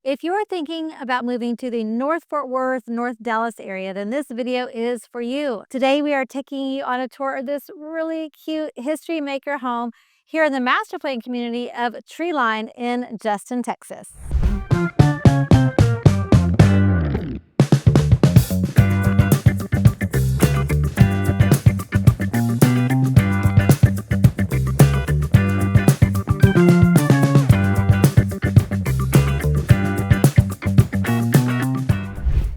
If you're thinking about moving to the North Fort Worth, North Dallas area, then this video is for you. Today, we are taking you on a tour of this really cute History Maker home here in the master plan community of Treeline in Denton, Texas.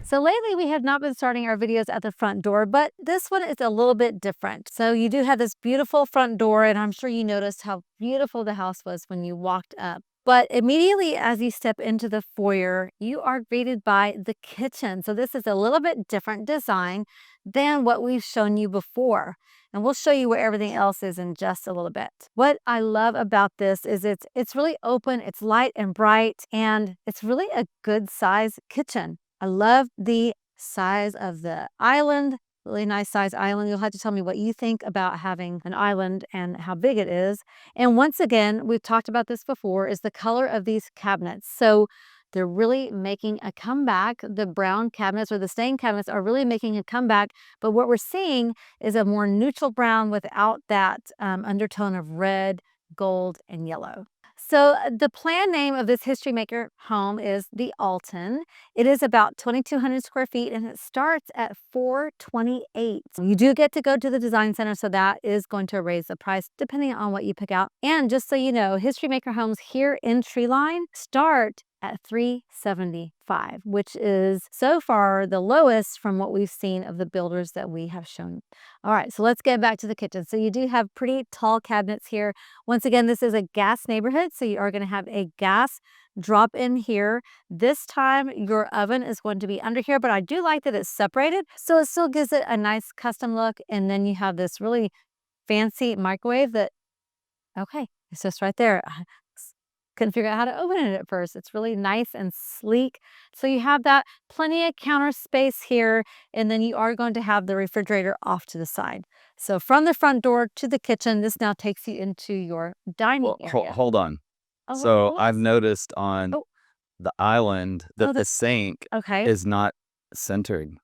So lately we have not been starting our videos at the front door, but this one is a little bit different. So you do have this beautiful front door, and I'm sure you noticed how beautiful the house was when you walked up. But immediately as you step into the foyer, you are greeted by the kitchen. So this is a little bit different design than what we've shown you before. And we'll show you where everything else is in just a little bit. What I love about this is it's really open, it's light and bright, and it's really a good size kitchen. I love the size of the island, really nice size island. You'll have to tell me what you think about having an island and how big it is. And once again, we've talked about this before, is the color of these cabinets. So they're really making a comeback. The brown cabinets or the stained cabinets are really making a comeback. But what we're seeing is a more neutral brown without that undertone of red, gold, and yellow. So the plan name of this History Maker home is the Alton. It is about 2,200 square feet and it starts at $428. You do get to go to the design center, so that is going to raise the price depending on what you pick out. And just so you know, History Maker homes here in Treeline start at $375, which is so far the lowest from what we've seen of the builders that we have shown. All right, so let's get back to the kitchen. So you do have pretty tall cabinets here. Once again, this is a gas neighborhood, so you are going to have a gas drop in here. This time your oven is going to be under here, but I do like that it's separated, so it still gives it a nice custom look. And then you have this really fancy microwave that, okay, it's just right there. Couldn't figure out how to open it at first. It's really nice and sleek. So you have that, plenty of counter space here, and then you are going to have the refrigerator off to the side. So from the front door to the kitchen, this now takes you into your dining area. Hold on. Oh, So what? I've noticed on Oh, the island that the the sink okay. is not centered.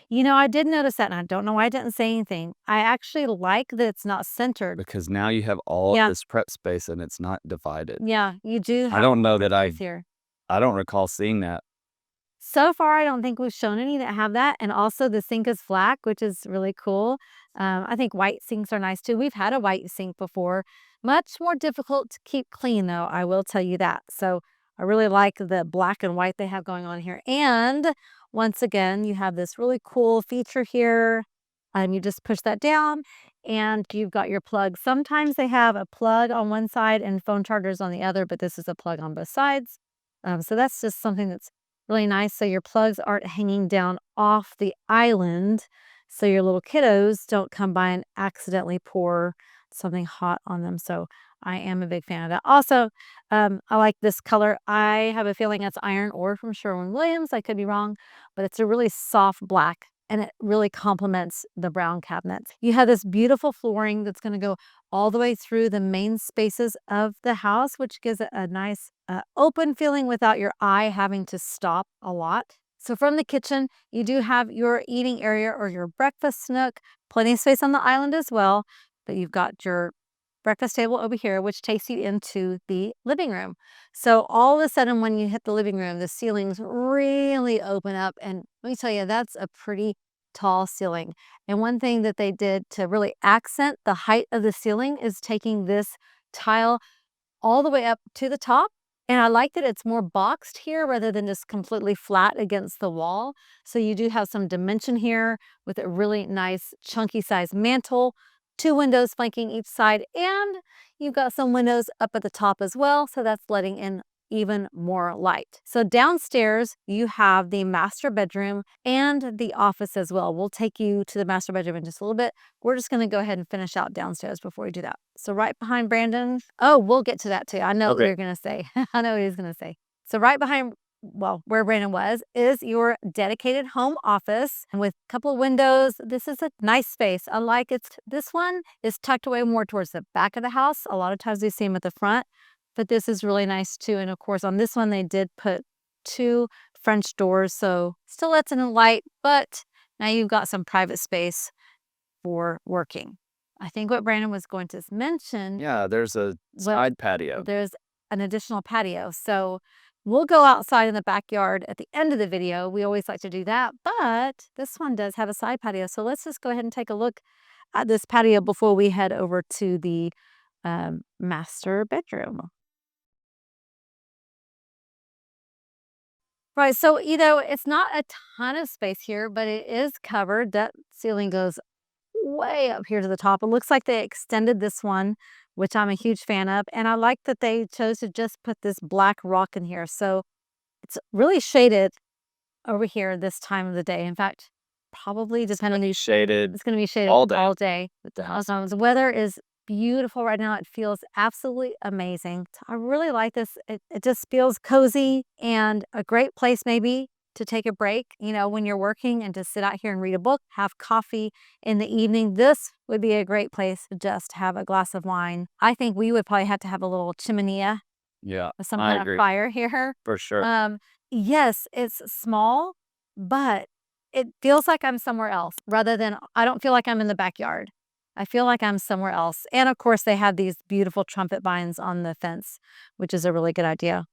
You know, I did notice that, and I don't know why I didn't say anything. I actually like that it's not centered. Because now you have all Yeah, this prep space and it's not divided. yeah, you do I have don't know more that space here. I don't recall seeing that. So far, I don't think we've shown any that have that. And also the sink is black, which is really cool. I think white sinks are nice too. We've had a white sink before. Much more difficult to keep clean though, I will tell you that. So I really like the black and white they have going on here. And once again, you have this really cool feature here. You just push that down and you've got your plug. Sometimes they have a plug on one side and phone chargers on the other, but this is a plug on both sides. So that's just something that's really nice. So your plugs aren't hanging down off the island, so your little kiddos don't come by and accidentally pour something hot on them. So I am a big fan of that. Also, I like this color. I have a feeling it's iron ore from Sherwin-Williams. I could be wrong, but it's a really soft black and it really complements the brown cabinets. You have this beautiful flooring that's going to go all the way through the main spaces of the house, which gives it a nice open feeling without your eye having to stop a lot. So from the kitchen, you do have your eating area or your breakfast nook, plenty of space on the island as well, but you've got your breakfast table over here, which takes you into the living room. So all of a sudden, when you hit the living room, the ceilings really open up. And let me tell you, that's a pretty tall ceiling. And one thing that they did to really accent the height of the ceiling is taking this tile all the way up to the top. And I like that it's more boxed here rather than just completely flat against the wall. So you do have some dimension here with a really nice chunky size mantle, 2 windows flanking each side, and you've got some windows up at the top as well. So that's letting in even more light. So downstairs, you have the master bedroom and the office as well. We'll take you to the master bedroom in just a little bit. We're just going to go ahead and finish out downstairs before we do that. So right behind Brandon, oh, we'll get to that too. I know what you're going to say. I know what he's going to say. So right behind, well, where Brandon was, is your dedicated home office. And with a couple of windows, this is a nice space. I like it. This one is tucked away more towards the back of the house. A lot of times we see them at the front, but this is really nice too. And of course, on this one, they did put 2 French doors, so still lets in the light, but now you've got some private space for working. I think what Brandon was going to mention, Yeah, there's a well, side patio. there's an additional patio. So we'll go outside in the backyard at the end of the video. We always like to do that, but this one does have a side patio. So let's just go ahead and take a look at this patio before we head over to the master bedroom. Right, so, it's not a ton of space here, but it is covered. That ceiling goes way up here to the top. It looks like they extended this one, which I'm a huge fan of, and I like that they chose to just put this black rock in here. So it's really shaded over here this time of the day. In fact, probably depending on Shaded it's gonna be shaded all day. all day. The weather is beautiful right now. It feels absolutely amazing. So I really like this. It just feels cozy and a great place maybe to take a break, when you're working and to sit out here and read a book, have coffee in the evening. This would be a great place to just have a glass of wine. I think we would probably have to have a little chimenea Yeah, with some I kind of agree. fire here. For sure. Yes, it's small, but it feels like I'm somewhere else rather than I don't feel like I'm in the backyard. I feel like I'm somewhere else. And of course, they have these beautiful trumpet vines on the fence, which is a really good idea.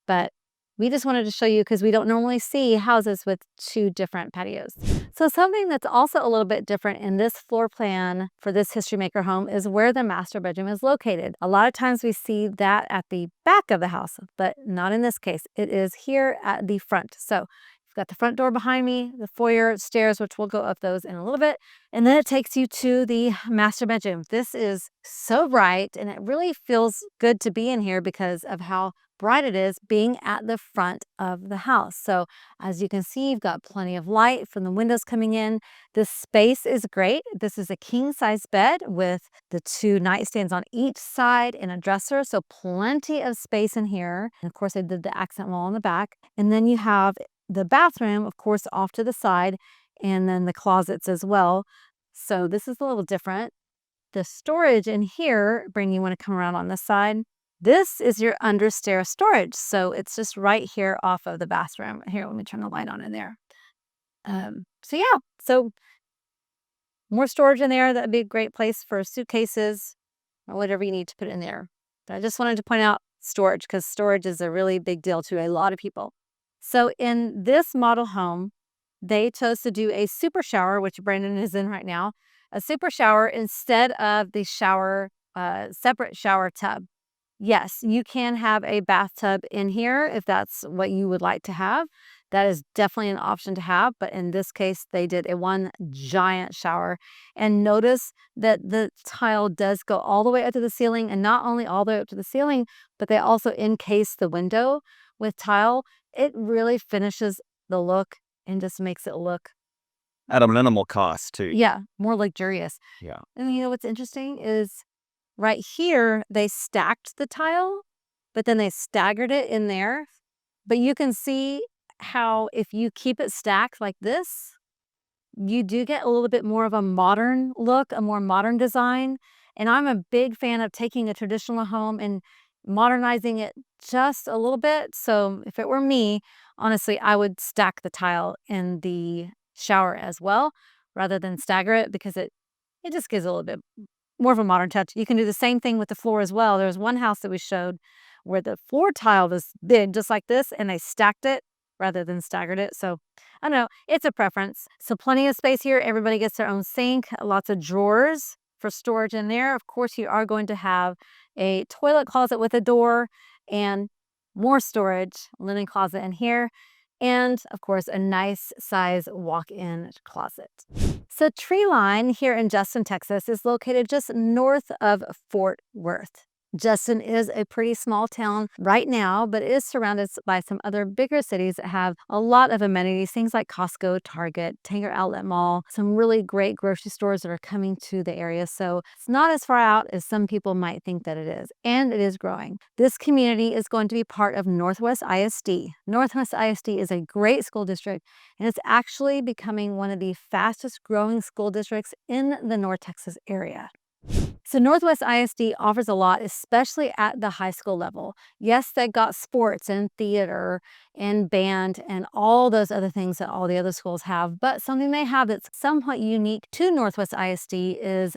But we just wanted to show you because we don't normally see houses with 2 different patios. So something that's also a little bit different in this floor plan for this HistoryMaker home is where the master bedroom is located. A lot of times we see that at the back of the house, but not in this case. It is here at the front. So you've got the front door behind me, the foyer, stairs, which we'll go up those in a little bit. And then it takes you to the master bedroom. This is so bright and it really feels good to be in here because of how bright it is being at the front of the house. So as you can see, you've got plenty of light from the windows coming in. This space is great. This is a king size bed with the 2 nightstands on each side and a dresser. So plenty of space in here. And of course, I did the accent wall on the back. And then you have the bathroom, of course, off to the side, and then the closets as well. So this is a little different. The storage in here, Brandon, you want to come around on this side? This is your under stair storage. So it's just right here off of the bathroom. Here, let me turn the light on in there. So yeah, so more storage in there. That'd be a great place for suitcases or whatever you need to put in there. But I just wanted to point out storage because storage is a really big deal to a lot of people. So in this model home, they chose to do a super shower, which Brandon is in right now, a super shower instead of the shower, separate shower tub. Yes, you can have a bathtub in here if that's what you would like to have. That is definitely an option to have, but in this case, they did a one giant shower. And notice that the tile does go all the way up to the ceiling, and not only all the way up to the ceiling, but they also encase the window with tile. It really finishes the look and just makes it look, At a minimal cost too. yeah, more luxurious. Yeah. And what's interesting is right here, they stacked the tile, but then they staggered it in there. But you can see how if you keep it stacked like this, you do get a little bit more of a modern look, a more modern design. And I'm a big fan of taking a traditional home and modernizing it just a little bit. So if it were me, honestly, I would stack the tile in the shower as well, rather than stagger it because it just gives a little bit more of a modern touch. You can do the same thing with the floor as well. There was one house that we showed where the floor tile was big, just like this, and they stacked it rather than staggered it. So I don't know, it's a preference. So plenty of space here. Everybody gets their own sink, lots of drawers for storage in there. Of course, you are going to have a toilet closet with a door and more storage, linen closet in here, and of course, a nice size walk-in closet. So Treeline here in Justin, Texas is located just north of Fort Worth. Justin is a pretty small town right now, but it is surrounded by some other bigger cities that have a lot of amenities, things like Costco, Target, Tanger Outlet Mall, some really great grocery stores that are coming to the area. So it's not as far out as some people might think that it is, and it is growing. This community is going to be part of Northwest ISD. Northwest ISD is a great school district, and it's actually becoming one of the fastest growing school districts in the North Texas area. So Northwest ISD offers a lot, especially at the high school level. Yes, they got sports and theater and band and all those other things that all the other schools have, but something they have that's somewhat unique to Northwest ISD is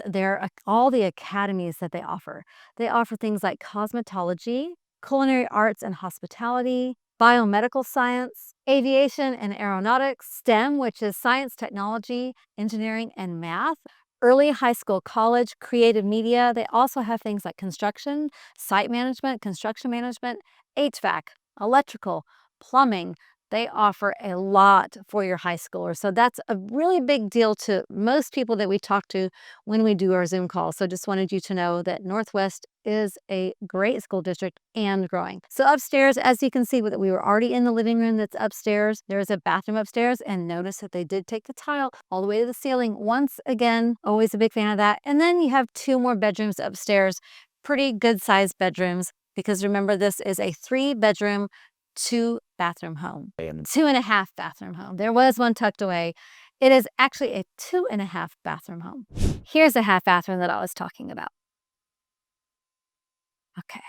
all the academies that they offer. They offer things like cosmetology, culinary arts and hospitality, biomedical science, aviation and aeronautics, STEM, which is science, technology, engineering, and math, early high school, college, creative media. They also have things like construction, site management, construction management, HVAC, electrical, plumbing. They offer a lot for your high schooler. So that's a really big deal to most people that we talk to when we do our Zoom call. So just wanted you to know that Northwest is a great school district and growing. So upstairs, as you can see, we were already in the living room that's upstairs. There's a bathroom upstairs, and notice that they did take the tile all the way to the ceiling. Once again, always a big fan of that. And then you have 2 more bedrooms upstairs, pretty good sized bedrooms, because remember, this is a 3-bedroom, 2-bathroom home. 2.5 bathroom home. There was one tucked away. It is actually a 2.5 bathroom home. Here's the half bathroom that I was talking about. Okay.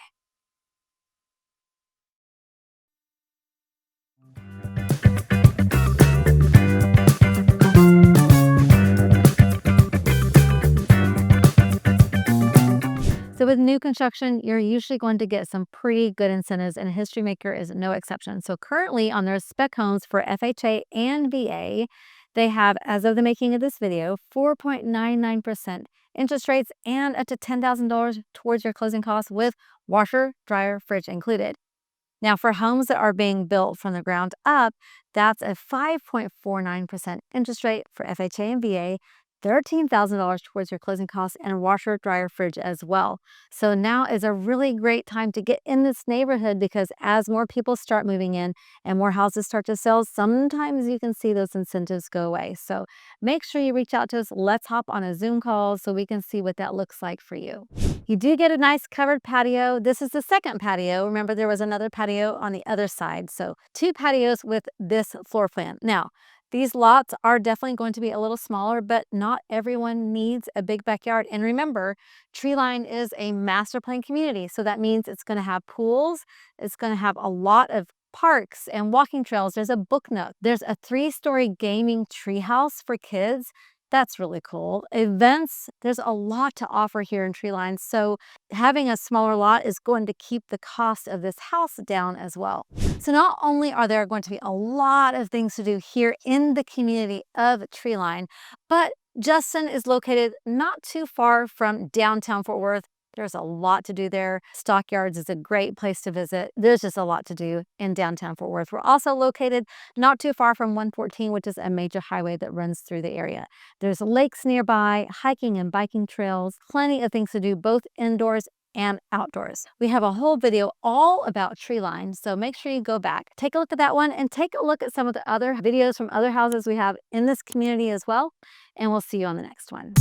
So with new construction, you're usually going to get some pretty good incentives, and HistoryMaker is no exception. So currently on their spec homes for FHA and VA, they have, as of the making of this video, 4.99% interest rates and up to $10,000 towards your closing costs with washer, dryer, fridge included. Now, for homes that are being built from the ground up, that's a 5.49% interest rate for FHA and VA, $13,000 towards your closing costs, and washer, dryer, fridge as well. So now is a really great time to get in this neighborhood, because as more people start moving in and more houses start to sell, sometimes you can see those incentives go away. So make sure you reach out to us. Let's hop on a Zoom call so we can see what that looks like for you. You do get a nice covered patio. This is the second patio. Remember, there was another patio on the other side. So 2 patios with this floor plan. Now, these lots are definitely going to be a little smaller, but not everyone needs a big backyard. And remember, Treeline is a master plan community. So that means it's going to have pools. It's going to have a lot of parks and walking trails. There's a book nook. There's a 3-story gaming treehouse for kids. That's really cool. Events, there's a lot to offer here in Treeline. So having a smaller lot is going to keep the cost of this house down as well. So not only are there going to be a lot of things to do here in the community of Treeline, but Justin is located not too far from downtown Fort Worth. There's a lot to do there. Stockyards is a great place to visit. There's just a lot to do in downtown Fort Worth. We're also located not too far from 114, which is a major highway that runs through the area. There's lakes nearby, hiking and biking trails, plenty of things to do both indoors and outdoors. We have a whole video all about Treeline, so make sure you go back, take a look at that one, and take a look at some of the other videos from other houses we have in this community as well. And we'll see you on the next one.